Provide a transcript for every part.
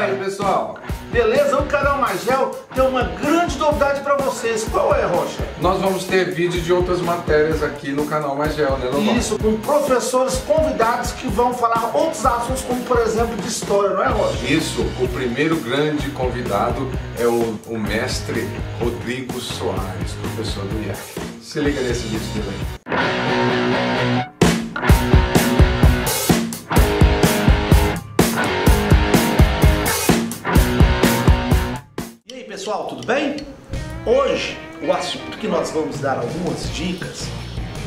aí, pessoal? Beleza? O canal Magel tem uma grande novidade para vocês. Qual é, Rocha? Nós vamos ter vídeo de outras matérias aqui no canal Magel, né, Lobão? Isso, com professores convidados que vão falar outros assuntos, como por exemplo de história, não é, Rocha? Isso, o primeiro grande convidado é o mestre Rodrigo Soares, professor do IAC. Se liga nesse vídeo dele aí. Pessoal, tudo bem? Hoje o assunto que nós vamos dar algumas dicas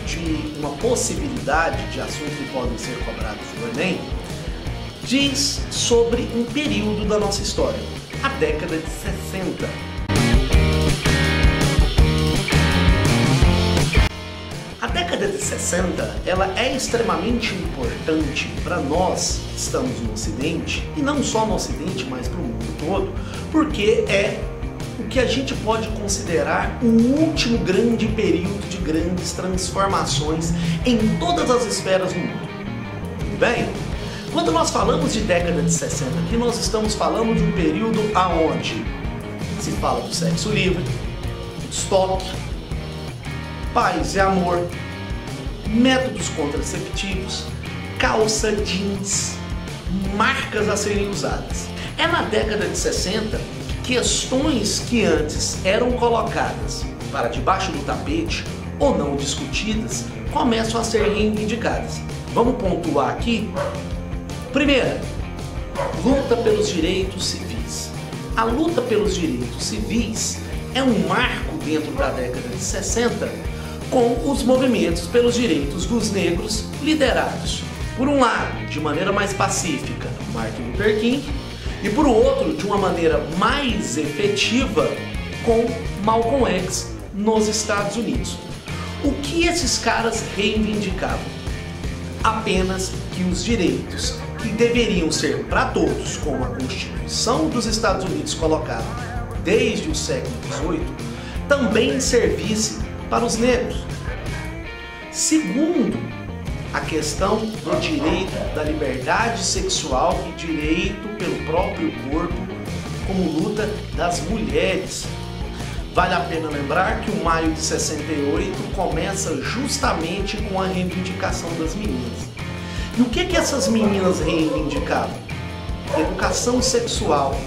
de uma possibilidade de assuntos que podem ser cobrados no Enem diz sobre um período da nossa história, a década de 60. A década de 60 ela é extremamente importante para nós que estamos no Ocidente, e não só no Ocidente, mas para o mundo todo, porque é o que a gente pode considerar o último grande período de grandes transformações em todas as esferas do mundo. Tudo bem? Quando nós falamos de década de 60, aqui nós estamos falando de um período aonde se fala do sexo livre, estoque, paz e amor, métodos contraceptivos, calça jeans, marcas a serem usadas. É na década de 60 questões que antes eram colocadas para debaixo do tapete ou não discutidas começam a ser reivindicadas. Vamos pontuar aqui. Primeira, luta pelos direitos civis. A luta pelos direitos civis é um marco dentro da década de 60 com os movimentos pelos direitos dos negros liderados, por um lado, de maneira mais pacífica, Martin Luther King, e por outro, de uma maneira mais efetiva, com Malcolm X nos Estados Unidos. O que esses caras reivindicavam? Apenas que os direitos que deveriam ser para todos, como a Constituição dos Estados Unidos colocava desde o século XVIII, também servisse para os negros. Segundo, a questão do direito da liberdade sexual e direito pelo próprio corpo como luta das mulheres. Vale a pena lembrar que o maio de 68 começa justamente com a reivindicação das meninas. E o que essas meninas reivindicavam? Educação sexual,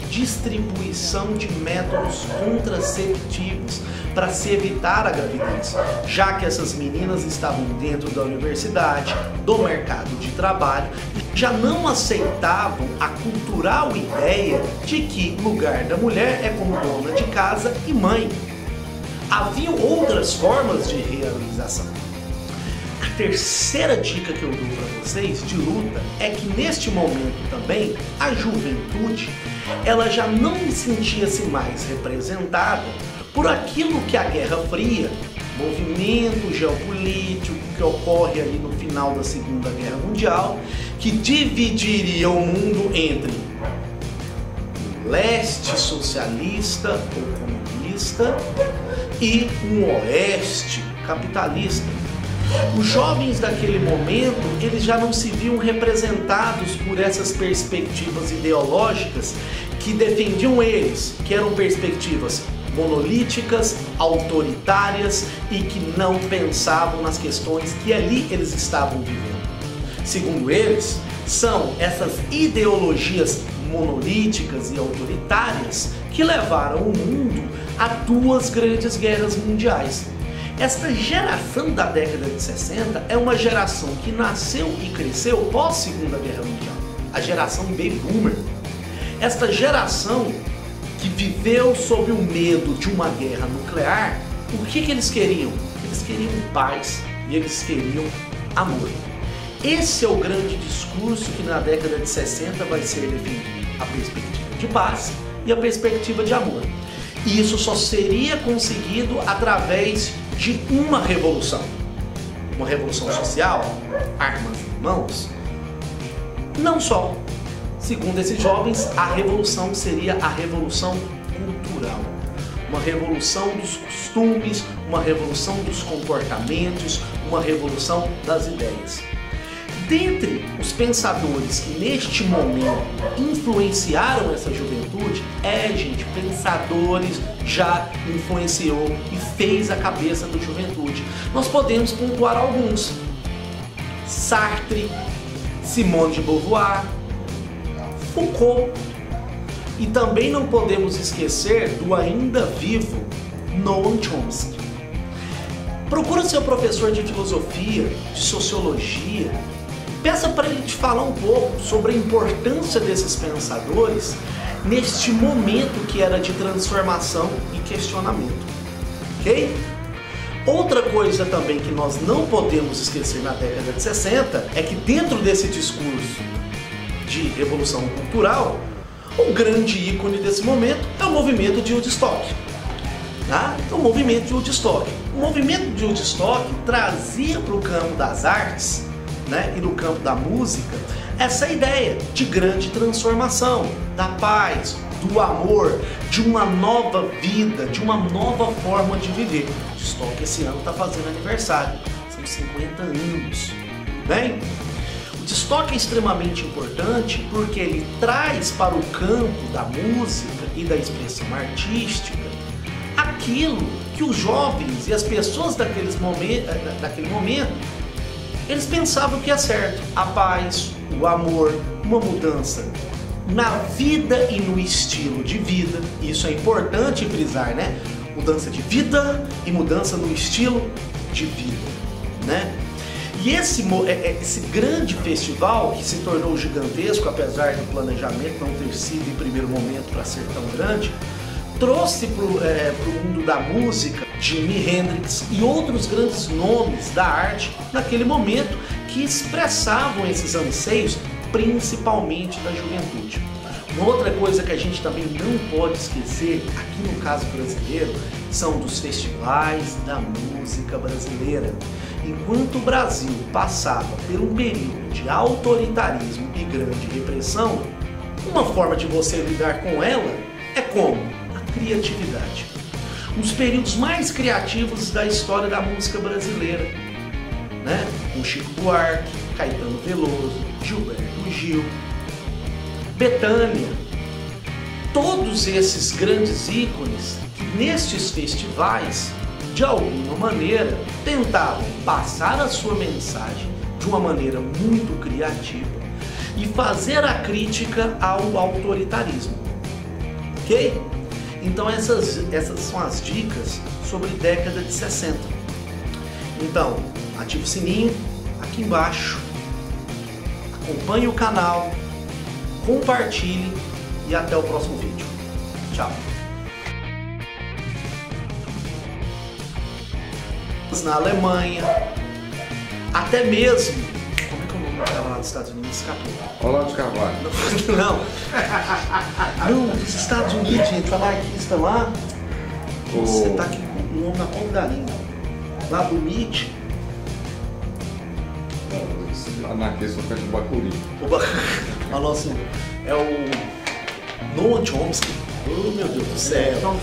distribuição de métodos contraceptivos para se evitar a gravidez, já que essas meninas estavam dentro da universidade, do mercado de trabalho, e já não aceitavam a cultural ideia de que o lugar da mulher é como dona de casa e mãe. Havia outras formas de realização. A terceira dica que eu dou para vocês de luta é que neste momento também a juventude ela já não sentia-se mais representada por aquilo que a Guerra Fria, movimento geopolítico que ocorre ali no final da Segunda Guerra Mundial, que dividiria o mundo entre um leste socialista ou comunista e um oeste capitalista. Os jovens daquele momento, eles já não se viam representados por essas perspectivas ideológicas que defendiam eles, que eram perspectivas monolíticas, autoritárias e que não pensavam nas questões que ali eles estavam vivendo. Segundo eles, são essas ideologias monolíticas e autoritárias que levaram o mundo a duas grandes guerras mundiais. Esta geração da década de 60 é uma geração que nasceu e cresceu pós Segunda Guerra Mundial, a geração Baby Boomer. Esta geração que viveu sob o medo de uma guerra nuclear, o que eles queriam? Eles queriam paz e eles queriam amor. Esse é o grande discurso que na década de 60 vai ser defendido, a perspectiva de paz e a perspectiva de amor. E isso só seria conseguido através de uma revolução social, armas em mãos. Não só. Segundo esses jovens, a revolução seria a revolução cultural. Uma revolução dos costumes, uma revolução dos comportamentos, uma revolução das ideias. dentre os pensadores que neste momento influenciaram essa juventude, gente, pensadores já influenciou e fez a cabeça da juventude. Nós podemos pontuar alguns: Sartre, Simone de Beauvoir, Foucault, e também não podemos esquecer do ainda vivo Noam Chomsky. Procura seu professor de filosofia, de sociologia, peça para ele te falar um pouco sobre a importância desses pensadores neste momento que era de transformação e questionamento, ok? Outra coisa também que nós não podemos esquecer na década de 60 é que dentro desse discurso de revolução cultural, o grande ícone desse momento é o movimento de Woodstock. Tá? O movimento de Woodstock. O movimento de Woodstock trazia para o campo das artes, né, e no campo da música essa ideia de grande transformação, da paz, do amor, de uma nova vida, de uma nova forma de viver. O Woodstock esse ano está fazendo aniversário, são 50 anos. Bem, o Woodstock é extremamente importante porque ele traz para o campo da música e da expressão artística aquilo que os jovens e as pessoas daquele momento eles pensavam que é certo: a paz, o amor, uma mudança na vida e no estilo de vida. Isso é importante frisar, né? Mudança de vida e mudança no estilo de vida, né? E esse grande festival, que se tornou gigantesco, apesar do planejamento não ter sido em primeiro momento para ser tão grande, trouxe para o mundo da música Jimi Hendrix e outros grandes nomes da arte naquele momento que expressavam esses anseios, principalmente da juventude. Uma outra coisa que a gente também não pode esquecer, aqui no caso brasileiro, são dos festivais da música brasileira. Enquanto o Brasil passava por um período de autoritarismo e grande repressão, uma forma de você lidar com ela é como? A criatividade. Um dos períodos mais criativos da história da música brasileira, né? Com Chico Buarque, Caetano Veloso, Gilberto Gil, Bethânia, todos esses grandes ícones que nestes festivais, de alguma maneira, tentavam passar a sua mensagem de uma maneira muito criativa e fazer a crítica ao autoritarismo, ok? Então essas são as dicas sobre década de 60. Então, ative o sininho aqui embaixo, acompanhe o canal, compartilhe e até o próximo vídeo. Tchau! Na Alemanha, até mesmo, como é que é o nome dela lá dos Estados Unidos? Escapou. Olá dos Carvalho. Não, dos Estados Unidos, gente, falar anarquista lá, você tá aqui com o nome na ponta da língua. Lá do Nietzsche. Anarquista no canto do Bacuri. O nosso é o Noam Chomsky. Oh, meu Deus do céu.